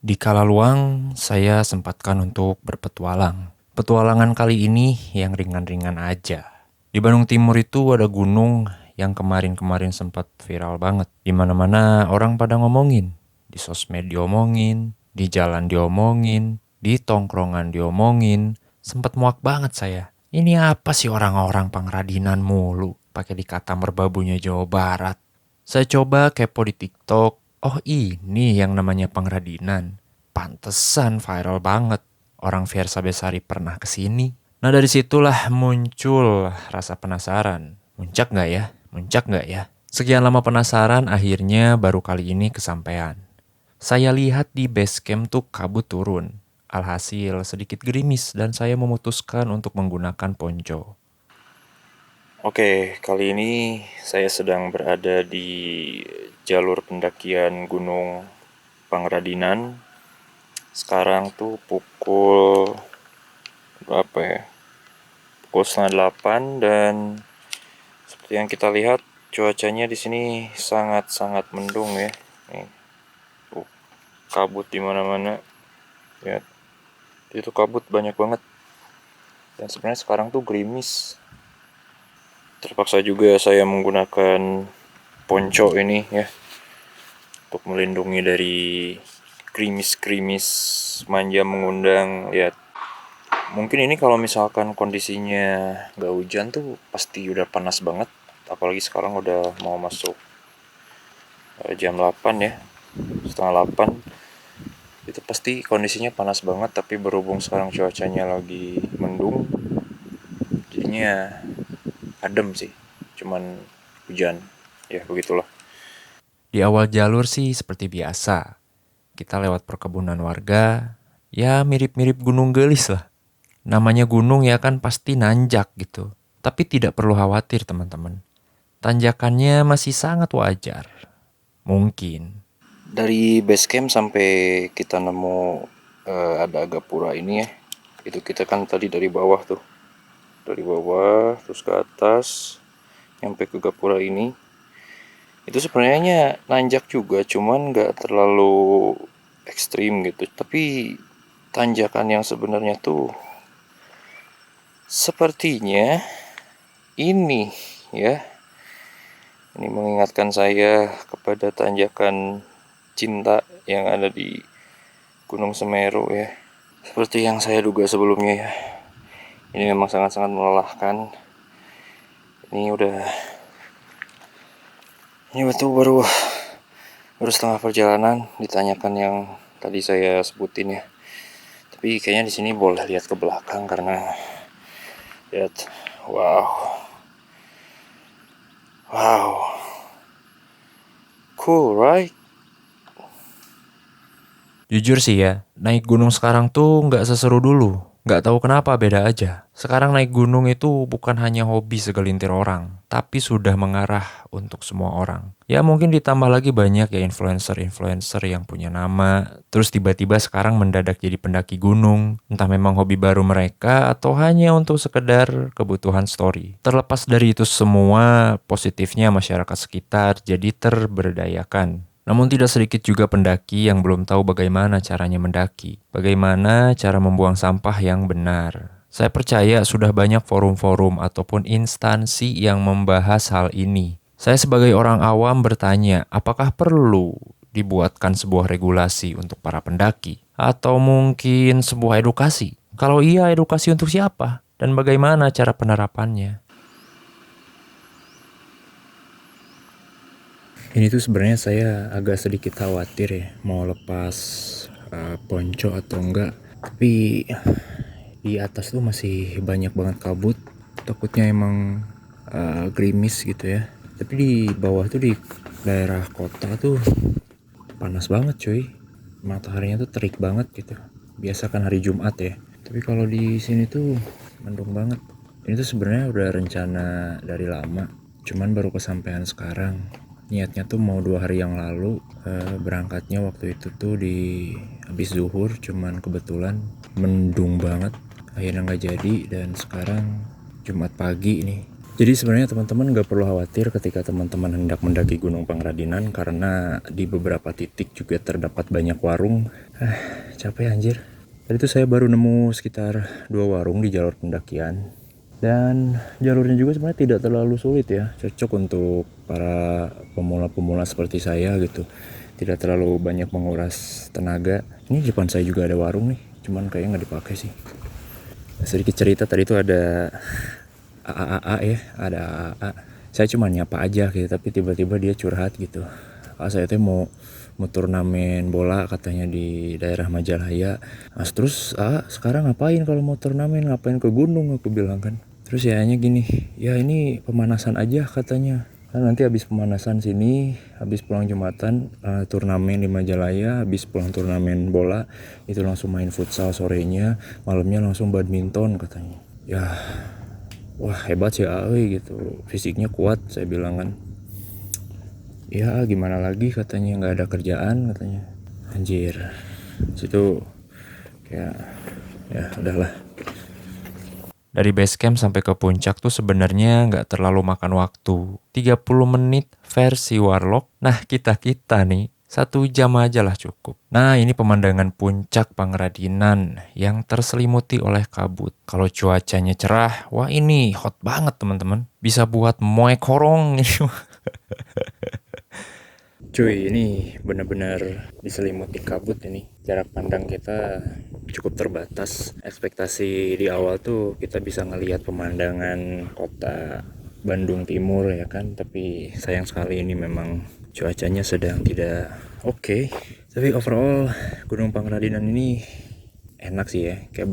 Di kala luang, saya sempatkan untuk berpetualang. Petualangan kali ini yang ringan-ringan aja. Di Bandung Timur itu ada gunung yang kemarin-kemarin sempat viral banget. Di mana-mana orang pada ngomongin. Di sosmed diomongin, di jalan diomongin, di tongkrongan diomongin. Sempat muak banget saya. Ini apa sih orang-orang Pangradinan mulu? Pakai dikata merbabunya Jawa Barat. Saya coba kepo di TikTok. Oh ini yang namanya Pangradinan. Pantesan viral banget. Orang Fiersa Besari pernah kesini. Nah dari situlah muncul rasa penasaran. Muncak nggak ya? Muncak nggak ya? Sekian lama penasaran akhirnya baru kali ini kesampaian. Saya lihat di base camp tuh kabut turun. Alhasil sedikit gerimis dan saya memutuskan untuk menggunakan ponco. Oke, kali ini saya sedang berada di jalur pendakian Gunung Pangradinan. Sekarang tuh pukul berapa ya? Pukul setengah 8 dan seperti yang kita lihat cuacanya di sini sangat-sangat mendung ya. Nih, kabut di mana-mana. Lihat, itu kabut banyak banget. Dan sebenarnya sekarang tuh gerimis. Terpaksa juga saya menggunakan ponco ini ya untuk melindungi dari gerimis-gerimis manja mengundang. Lihat, mungkin ini kalau misalkan kondisinya nggak hujan tuh pasti udah panas banget. Apalagi sekarang udah mau masuk jam 8 ya, setengah 8. Itu pasti kondisinya panas banget, tapi berhubung sekarang cuacanya lagi mendung, jadinya adem sih, cuman hujan. Ya begitulah. Di awal jalur sih seperti biasa. Kita lewat perkebunan warga, ya mirip-mirip Gunung Gelis lah. Namanya gunung ya kan pasti nanjak gitu. Tapi tidak perlu khawatir teman-teman. Tanjakannya masih sangat wajar. Mungkin. Dari base camp sampai kita nemu ada Agapura ini ya. Itu kita kan tadi dari bawah tuh. Dari bawah terus ke atas. Nyampe ke Gapura ini. Itu sebenarnya nanjak juga, cuman nggak terlalu ekstrim gitu. Tapi tanjakan yang sebenarnya tuh sepertinya ini ya. Ini mengingatkan saya kepada tanjakan cinta yang ada di Gunung Semeru ya. Seperti yang saya duga sebelumnya ya. Ini memang sangat-sangat melelahkan. Ini betul baru setengah perjalanan ditanyakan yang tadi saya sebutin ya. Tapi kayaknya di sini boleh lihat ke belakang karena lihat, wow, cool right? Jujur sih ya, naik gunung sekarang tuh nggak seseru dulu. Nggak tahu kenapa beda aja. Sekarang naik gunung itu bukan hanya hobi segelintir orang, tapi sudah mengarah untuk semua orang. Ya mungkin ditambah lagi banyak ya influencer-influencer yang punya nama, terus tiba-tiba sekarang mendadak jadi pendaki gunung. Entah memang hobi baru mereka atau hanya untuk sekedar kebutuhan story. Terlepas dari itu semua, positifnya masyarakat sekitar jadi terberdayakan. Namun tidak sedikit juga pendaki yang belum tahu bagaimana caranya mendaki, bagaimana cara membuang sampah yang benar. Saya percaya sudah banyak forum-forum ataupun instansi yang membahas hal ini. Saya sebagai orang awam bertanya, apakah perlu dibuatkan sebuah regulasi untuk para pendaki? Atau mungkin sebuah edukasi? Kalau iya, edukasi untuk siapa? Dan bagaimana cara penerapannya? Ini tuh sebenarnya saya agak sedikit khawatir ya mau lepas ponco atau enggak. Tapi di atas tuh masih banyak banget kabut. Takutnya emang gerimis gitu ya. Tapi di bawah tuh di daerah kota tuh panas banget cuy. Mataharinya tuh terik banget gitu. Biasa kan hari Jumat ya. Tapi kalau di sini tuh mendung banget. Ini tuh sebenarnya udah rencana dari lama. Cuman baru kesampaian sekarang. Niatnya tuh mau 2 hari yang lalu, berangkatnya waktu itu tuh di habis zuhur, cuman kebetulan mendung banget, akhirnya nggak jadi dan sekarang Jumat pagi nih Jadi sebenarnya teman-teman nggak perlu khawatir ketika teman-teman hendak mendaki Gunung Pangradinan, karena di beberapa titik juga terdapat banyak warung. Capek anjir. Tadi itu saya baru nemu sekitar 2 warung di jalur pendakian. Dan jalurnya juga sebenarnya tidak terlalu sulit ya, cocok untuk para pemula-pemula seperti saya gitu. Tidak terlalu banyak menguras tenaga. Ini di depan saya juga ada warung nih, cuman kayaknya nggak dipakai sih. Sedikit cerita, tadi itu ada AAA ya, ada AAA. Saya cuma nyapa aja gitu, tapi tiba-tiba dia curhat gitu. Saya tuh mau turnamen bola katanya di daerah Majalaya. Terus sekarang ngapain kalau mau turnamen, ngapain ke gunung, aku bilang kan. Terus ya hanya gini, ya ini pemanasan aja katanya. Kan nanti habis pemanasan sini, habis pulang Jumatan, turnamen di Majalaya, habis pulang turnamen bola, itu langsung main futsal sorenya, malamnya langsung badminton katanya. Ya, wah hebat sih Aoi gitu, fisiknya kuat, saya bilang kan. Ya gimana lagi katanya, nggak ada kerjaan katanya. Anjir, situ kayak ya udahlah. Dari base camp sampai ke puncak tuh sebenarnya nggak terlalu makan waktu. 30 menit versi Warlock. Nah kita nih 1 jam aja lah cukup. Nah ini pemandangan puncak Pangradinan yang terselimuti oleh kabut. Kalau cuacanya cerah, wah ini hot banget teman-teman. Bisa buat moe korong ini. Cuy, ini benar-benar diselimuti kabut ini. Jarak pandang kita cukup terbatas. Ekspektasi di awal tuh kita bisa ngelihat pemandangan kota Bandung Timur ya kan, tapi sayang sekali ini memang cuacanya sedang tidak oke. Tapi overall Gunung Pangradinan ini enak sih ya, kayak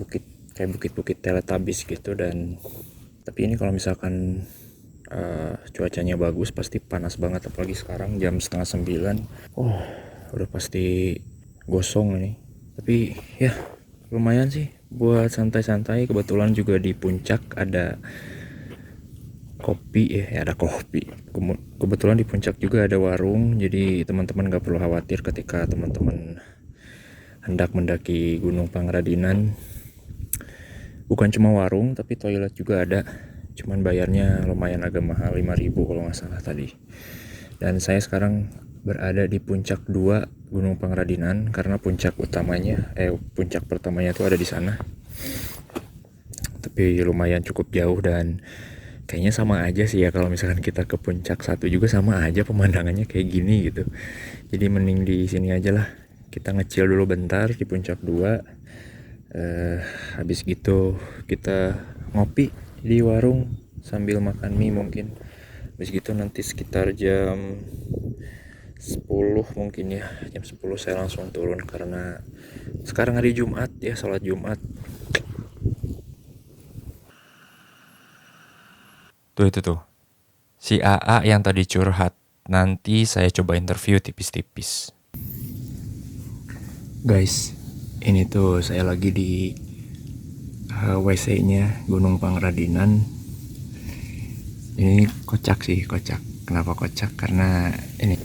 bukit-bukit Teletubbies gitu. Dan tapi ini kalau misalkan cuacanya bagus pasti panas banget, apalagi sekarang jam 8:30. Udah pasti gosong ini. Tapi ya lumayan sih buat santai-santai. Kebetulan juga di puncak ada kopi ya, ada kopi. Kebetulan di puncak juga ada warung, jadi teman-teman gak perlu khawatir ketika teman-teman hendak mendaki Gunung Pangradinan. Bukan cuma warung, tapi toilet juga ada. Cuman bayarnya lumayan agak mahal, 5.000 kalau nggak salah tadi. Dan saya sekarang berada di puncak 2 Gunung Pangradinan, karena puncak pertamanya itu ada di sana. Tapi lumayan cukup jauh dan kayaknya sama aja sih ya, kalau misalkan kita ke puncak 1 juga sama aja pemandangannya kayak gini gitu. Jadi mending di sini aja lah. Kita ngecil dulu bentar di puncak 2. Habis gitu kita ngopi di warung sambil makan mie mungkin. Habis gitu nanti sekitar jam 10 mungkin ya, jam 10 saya langsung turun karena sekarang hari Jumat ya, sholat Jumat. Tuh itu tuh, si AA yang tadi curhat. Nanti saya coba interview tipis-tipis. Guys, ini tuh saya lagi di WC-nya Gunung Pangradinan. Ini kocak sih, kocak. Kenapa kocak? Karena ini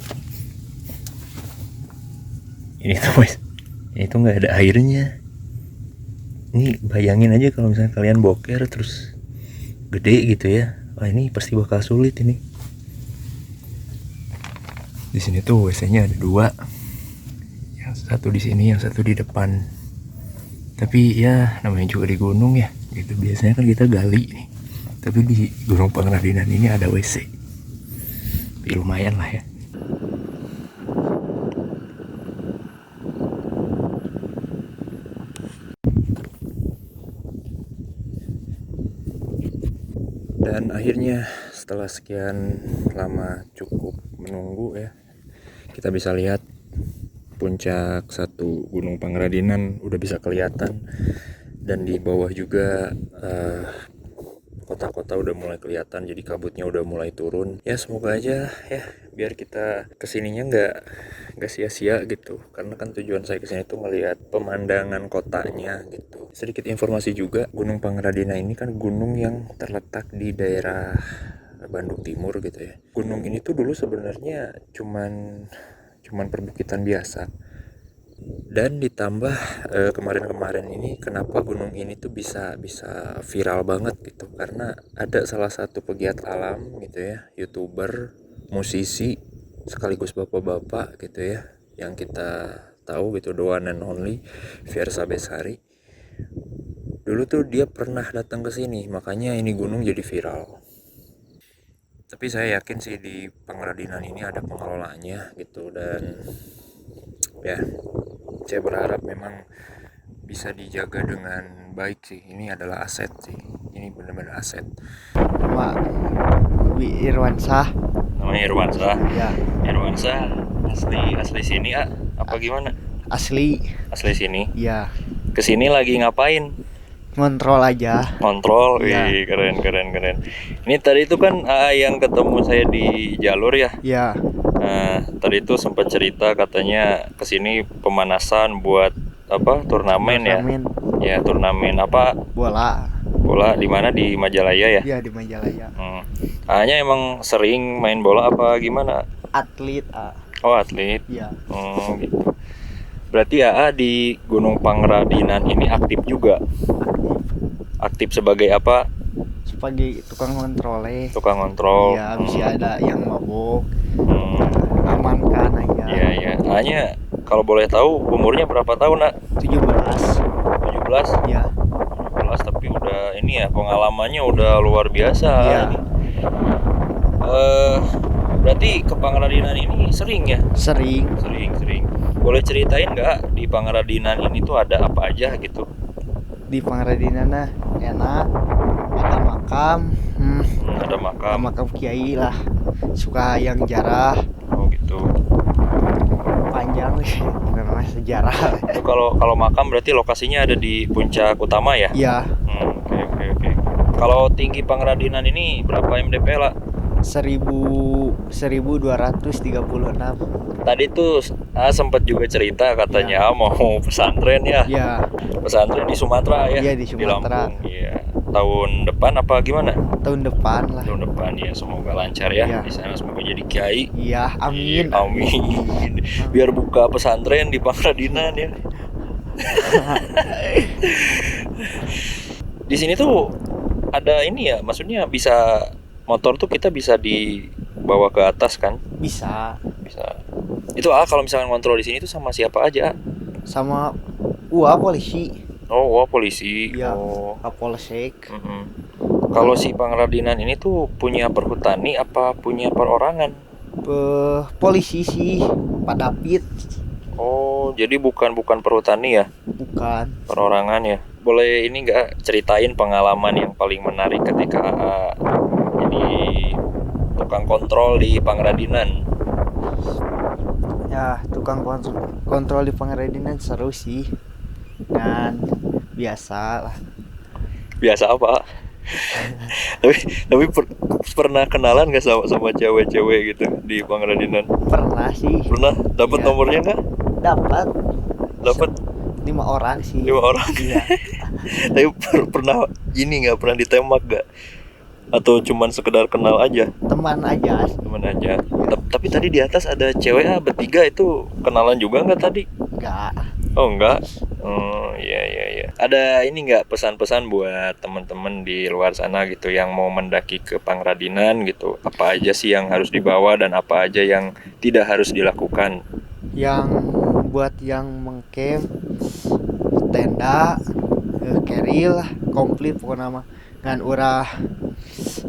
tuh nggak ada airnya. Ini bayangin aja kalau misalnya kalian boker terus gede gitu ya. Wah ini pasti bakal sulit ini. Di sini tuh WC-nya ada 2. Yang satu di sini, yang satu di depan. Tapi ya namanya juga di gunung ya. Gitu biasanya kan kita gali nih. Tapi di Gunung Pangradinan ini ada WC. Tapi lumayan lah ya. Dan akhirnya setelah sekian lama cukup menunggu ya, kita bisa lihat puncak 1 Gunung Pangradinan udah bisa kelihatan. Dan di bawah juga kota-kota udah mulai kelihatan, jadi kabutnya udah mulai turun. Ya semoga aja ya, biar kita kesininya nggak sia-sia gitu, karena kan tujuan saya kesini tuh ngelihat pemandangan kotanya gitu. Sedikit informasi juga, Gunung Pangradinan ini kan gunung yang terletak di daerah Bandung Timur gitu ya. Gunung ini tuh dulu sebenarnya cuman perbukitan biasa. Dan ditambah kemarin-kemarin ini kenapa gunung ini tuh bisa viral banget gitu, karena ada salah satu pegiat alam gitu ya, YouTuber, musisi, sekaligus bapak-bapak gitu ya, yang kita tahu gitu, the one and only Fiersa Besari. Dulu tuh dia pernah datang ke sini, makanya ini gunung jadi viral. Tapi saya yakin sih di Pangradinan ini ada pengelolanya gitu, dan ya saya berharap memang bisa dijaga dengan baik sih. Ini adalah aset sih, ini benar-benar aset. Nama Irwansyah. Namanya Irwansyah. Ya, Irwansyah asli sini apa gimana? asli. Asli sini. Ya, Kesini lagi ngapain? ngontrol aja. Kontrol. Ya. Wih, keren. Ini tadi itu kan yang ketemu saya di jalur ya. Ya, Nah, tadi itu sempat cerita katanya kesini pemanasan buat apa, turnamen ya. turnamen Ya, turnamen apa, bola. bola di mana, di Majalaya ya. Ya, di Majalaya. Hanya emang sering main bola apa gimana? Atlet. Oh, atlet. Ya, Gitu. Berarti di Gunung Pangradinan ini aktif juga. Aktif sebagai apa? sebagai tukang kontrole. Tukang kontrol. Ya, bisa ada yang mabok, Hmm, amankan aja. Iya. Hanya kalau boleh tahu umurnya berapa tahun, Nak? 17. 17. Ya, 17, tapi udah ini ya, pengalamannya udah luar biasa. Ya. Ini. Berarti ke Pangradinan ini sering ya? sering. Sering. Boleh ceritain nggak di Pangradinan ini tuh ada apa aja gitu? Di Pangradinan enak. Ada makam. Ada makam. Makam kiai lah. Suka yang jarah. Oh gitu. Panjang karena sejarah. Itu kalau makam berarti lokasinya ada di puncak utama ya? Ya, Oke. Kalau tinggi Pangradinan ini berapa mdp lah? 1236. Tadi tuh sempat juga cerita katanya mau pesantren ya. Ya, Pesantren di Sumatera ya? Iya, di Sumatera. Lampung. Iya. Tahun depan apa gimana? tahun depan lah. Tahun depan ya, semoga lancar ya. Iya. Di sana semoga jadi kiai. Iya, amin. Amin. Biar buka pesantren di Pangradinan ya. Di sini tuh ada ini ya, maksudnya bisa motor tuh kita bisa dibawa ke atas kan? Bisa Bisa. Itu kalau misalkan kontrol di sini tuh sama siapa aja? sama polisi. Oh, wah, polisi. Iya, Oh. Kapolsek. Kalau si Pangradinan ini tuh punya perhutani apa punya perorangan? Polisi sih, Pak David. Oh, jadi bukan perhutani ya, Bukan. perorangan ya. Boleh ini nggak ceritain pengalaman yang paling menarik ketika jadi tukang kontrol di Pangradinan? Ya, tukang kontrol di Pangradinan seru sih. Dan biasa lah. Biasa apa? tapi pernah kenalan nggak sama cewek-cewek gitu di Pangradinan? Pernah sih. Pernah? Dapat Iya. nomornya nggak? Dapat Dapat 5 orang sih. 5 orang. Iya. Tapi pernah ini nggak, pernah ditembak nggak? Atau cuman sekedar kenal aja? Teman aja. Teman aja. Tapi tadi di atas ada cewek bertiga, itu kenalan juga nggak tadi? Enggak. Oh enggak. Oh iya. Ada ini nggak pesan-pesan buat teman-teman di luar sana gitu yang mau mendaki ke Pangradinan gitu? Apa aja sih yang harus dibawa dan apa aja yang tidak harus dilakukan? Yang buat yang mengcamp, tenda, keril lah, komplit pokoknya mah. Ngan urah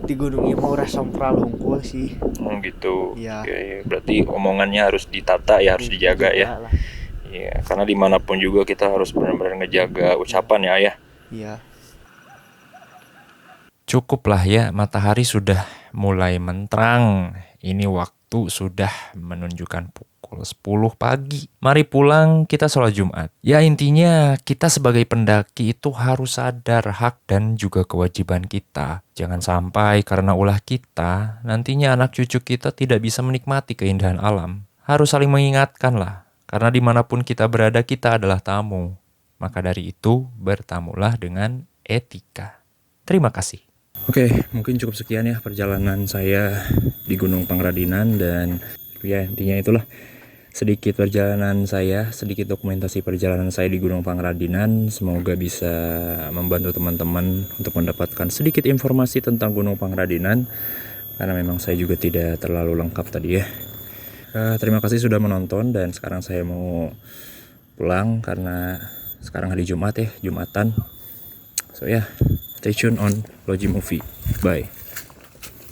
di gunung ini mah urah sompral unggul sih. Gitu. Iya. Oke, berarti omongannya harus ditata ya, harus dijaga ya. Lah. Iya, karena dimanapun juga kita harus benar-benar ngejaga ucapan ya, Ayah. Iya. Cukuplah ya, matahari sudah mulai menterang. Ini waktu sudah menunjukkan pukul 10 pagi. Mari pulang, kita sholat Jumat. Ya intinya kita sebagai pendaki itu harus sadar hak dan juga kewajiban kita. Jangan sampai karena ulah kita, nantinya anak cucu kita tidak bisa menikmati keindahan alam. Harus saling mengingatkan lah. Karena dimanapun kita berada, kita adalah tamu. Maka dari itu, bertamulah dengan etika. Terima kasih. Oke, mungkin cukup sekian ya perjalanan saya di Gunung Pangradinan, dan ya intinya itulah, sedikit perjalanan saya, sedikit dokumentasi perjalanan saya di Gunung Pangradinan. Semoga bisa membantu teman-teman untuk mendapatkan sedikit informasi tentang Gunung Pangradinan, karena memang saya juga tidak terlalu lengkap tadi ya. Terima kasih sudah menonton, dan sekarang saya mau pulang karena sekarang hari Jumat ya, Jumatan. So ya, stay tune on Logi Movie. Bye.